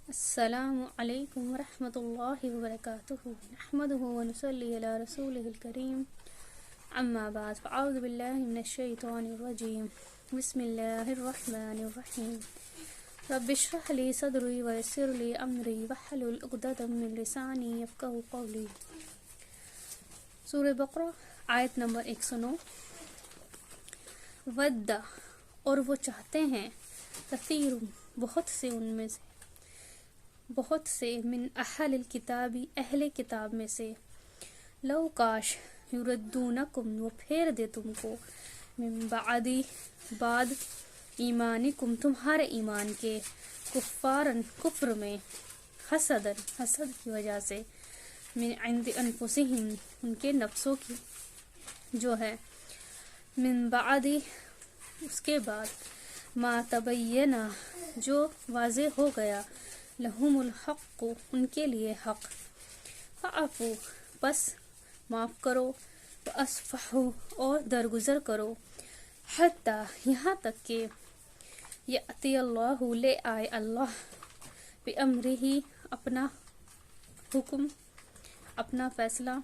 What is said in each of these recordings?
السلام علیکم ورحمۃ اللہ وبرکاتہ نحمده ونصلی علی رسولہ الکریم اما بعد فاعوذ باللہ من الشیطان الرجیم بسم اللہ الرحمن الرحیم رب اشرح لی صدری ویسر لی امری واحلل عقدۃ من لسانی یفقہوا قولی۔ سورہ بقرہ آیت نمبر 109۔ ود اور وہ چاہتے ہیں، کثیر بہت سے، ان میں سے بہت سے، من اہل الکتابی اہل کتاب میں سے، لو کاش، یردونکم وہ پھیر دے تم کو، من بعد ایمانکم تمہارے ایمان کے، کفارن کفر میں، حسدن حسد کی وجہ سے، من عند انفسہم ان کے نفسوں کی جو ہے، من بعد اس کے بعد، ما تبینہ جو واضح ہو گیا، لہم الحق ان کے لیے حق، فاعفو پس معاف کرو، واصفحوا اور درگزر کرو، حتی یہاں تک کہ یأتی اللہ لے آئے اللہ، بامرہ اپنا حکم، اپنا فیصلہ،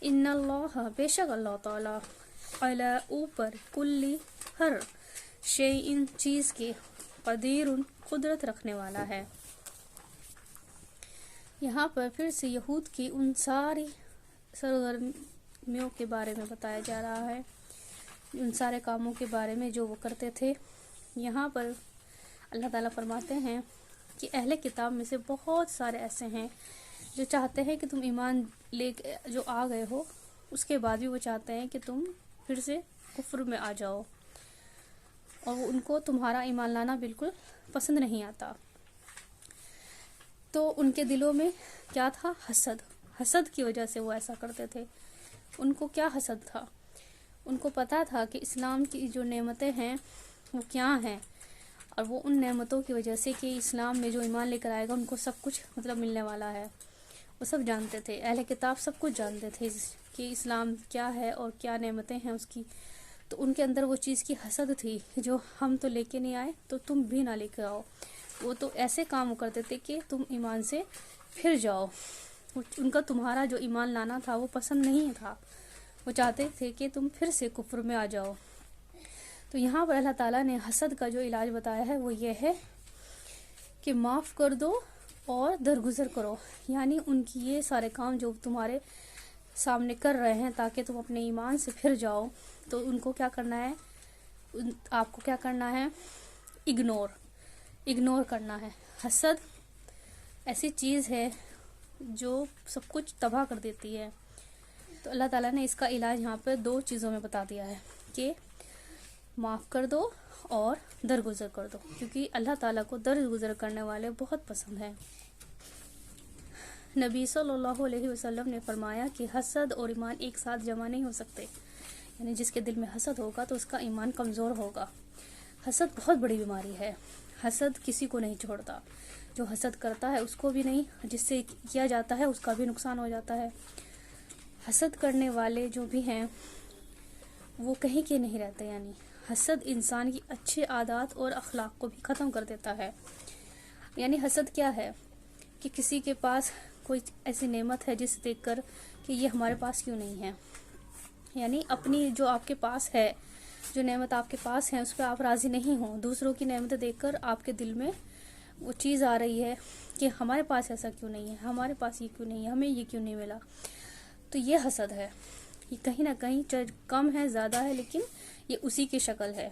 ان اللہ بے شک اللہ تعالی، علی اوپر، کلی ہر، شیء چیز کے، قدیر قدرت رکھنے والا ہے۔ یہاں پر پھر سے یہود کی ان ساری سرگرمیوں کے بارے میں بتایا جا رہا ہے، ان سارے کاموں کے بارے میں جو وہ کرتے تھے۔ یہاں پر اللہ تعالیٰ فرماتے ہیں کہ اہل کتاب میں سے بہت سارے ایسے ہیں جو چاہتے ہیں کہ تم ایمان لے کے جو آ گئے ہو، اس کے بعد بھی وہ چاہتے ہیں کہ تم پھر سے کفر میں آ جاؤ، اور ان کو تمہارا ایمان لانا بالکل پسند نہیں آتا۔ تو ان کے دلوں میں کیا تھا؟ حسد کی وجہ سے وہ ایسا کرتے تھے۔ ان کو کیا حسد تھا؟ ان کو پتا تھا کہ اسلام کی جو نعمتیں ہیں وہ کیا ہیں، اور وہ ان نعمتوں کی وجہ سے کہ اسلام میں جو ایمان لے کر آئے گا ان کو سب کچھ ملنے والا ہے، وہ سب جانتے تھے۔ اہل کتاب سب کچھ جانتے تھے کہ اسلام کیا ہے اور کیا نعمتیں ہیں اس کی، تو ان کے اندر وہ چیز کی حسد تھی جو ہم تو لے کے نہیں آئے تو تم بھی نہ لے کے آؤ۔ وہ تو ایسے کام کرتے تھے کہ تم ایمان سے پھر جاؤ، ان کا تمہارا جو ایمان لانا تھا وہ پسند نہیں تھا، وہ چاہتے تھے کہ تم پھر سے کفر میں آ جاؤ۔ تو یہاں پر اللہ تعالیٰ نے حسد کا جو علاج بتایا ہے وہ یہ ہے کہ معاف کر دو اور درگزر کرو، یعنی ان کی یہ سارے کام جو تمہارے سامنے کر رہے ہیں تاکہ تم اپنے ایمان سے پھر جاؤ، تو ان کو کیا کرنا ہے؟ آپ کو کیا کرنا ہے؟ اگنور کرنا ہے۔ حسد ایسی چیز ہے جو سب کچھ تباہ کر دیتی ہے۔ تو اللہ تعالیٰ نے اس کا علاج یہاں پہ 2 چیزوں میں بتا دیا ہے کہ معاف کر دو اور درگزر کر دو، کیونکہ اللہ تعالیٰ کو درگزر کرنے والے بہت پسند ہیں۔ نبی صلی اللہ علیہ وسلم نے فرمایا کہ حسد اور ایمان ایک ساتھ جمع نہیں ہو سکتے، یعنی جس کے دل میں حسد ہوگا تو اس کا ایمان کمزور ہوگا۔ حسد بہت بڑی بیماری ہے، حسد کسی کو نہیں چھوڑتا، جو حسد کرتا ہے اس کو بھی نہیں، جس سے کیا جاتا ہے اس کا بھی نقصان ہو جاتا ہے۔ حسد کرنے والے جو بھی ہیں وہ کہیں کے نہیں رہتے، یعنی حسد انسان کی اچھے عادات اور اخلاق کو بھی ختم کر دیتا ہے۔ یعنی حسد کیا ہے؟ کہ کسی کے پاس کوئی ایسی نعمت ہے جسے دیکھ کر کہ یہ ہمارے پاس کیوں نہیں ہے، یعنی اپنی جو آپ کے پاس ہے، جو نعمت آپ کے پاس ہے اس پہ آپ راضی نہیں ہوں، دوسروں کی نعمتیں دیکھ کر آپ کے دل میں وہ چیز آ رہی ہے کہ ہمارے پاس ایسا کیوں نہیں ہے، ہمارے پاس یہ کیوں نہیں ہے، ہمیں یہ کیوں نہیں ملا۔ تو یہ حسد ہے، یہ کہیں نہ کہیں کم ہے زیادہ ہے لیکن یہ اسی کی شکل ہے۔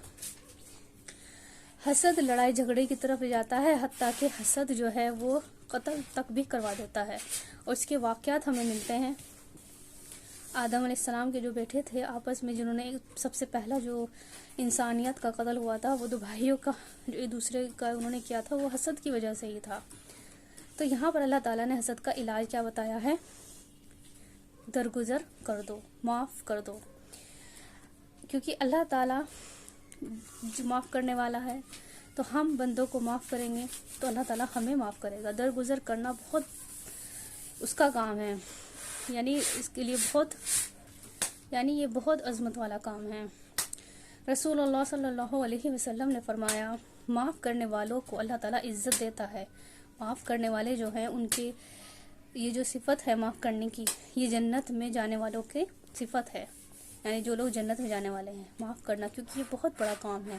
حسد لڑائی جھگڑے کی طرف جاتا ہے، حتیٰ کہ حسد جو ہے وہ قتل تک بھی کروا دیتا ہے، اور اس کے واقعات ہمیں ملتے ہیں۔ آدم علیہ السلام کے جو بیٹے تھے آپس میں، جنہوں نے سب سے پہلا جو انسانیت کا قتل ہوا تھا، وہ 2 بھائیوں کا جو ایک دوسرے کا انہوں نے کیا تھا، وہ حسد کی وجہ سے ہی تھا۔ تو یہاں پر اللہ تعالیٰ نے حسد کا علاج کیا بتایا ہے؟ درگزر کر دو، معاف کر دو، کیونکہ اللہ تعالیٰ جو معاف کرنے والا ہے، تو ہم بندوں کو معاف کریں گے تو اللہ تعالیٰ ہمیں معاف کرے گا۔ درگزر کرنا بہت اس کا کام ہے، یعنی اس کے لیے یہ بہت عظمت والا کام ہے۔ رسول اللہ صلی اللہ علیہ وسلم نے فرمایا، معاف کرنے والوں کو اللہ تعالیٰ عزت دیتا ہے، معاف کرنے والے جو ہیں ان کے یہ جو صفت ہے معاف کرنے کی، یہ جنت میں جانے والوں کی صفت ہے، یعنی جو لوگ جنت میں جانے والے ہیں معاف کرنا، کیونکہ یہ بہت بڑا کام ہے،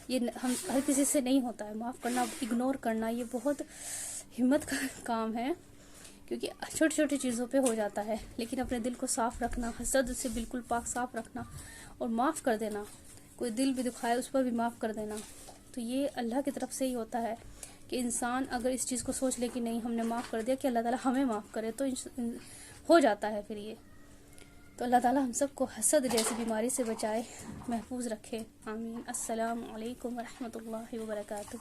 یہ ہم ہر کسی سے نہیں ہوتا ہے معاف کرنا، اگنور کرنا یہ بہت ہمت کا کام ہے، کیونکہ چھوٹی چھوٹی چیزوں پہ ہو جاتا ہے، لیکن اپنے دل کو صاف رکھنا، حسد سے بالکل پاک صاف رکھنا اور معاف کر دینا، کوئی دل بھی دکھائے اس پر بھی معاف کر دینا، تو یہ اللہ کی طرف سے ہی ہوتا ہے کہ انسان اگر اس چیز کو سوچ لے کہ نہیں ہم نے معاف کر دیا کہ اللہ تعالیٰ ہمیں معاف کرے، تو ہو جاتا ہے پھر یہ۔ تو اللہ تعالیٰ ہم سب کو حسد جیسی بیماری سے بچائے، محفوظ رکھے، آمین۔ السلام علیکم ورحمۃ اللہ وبرکاتہ۔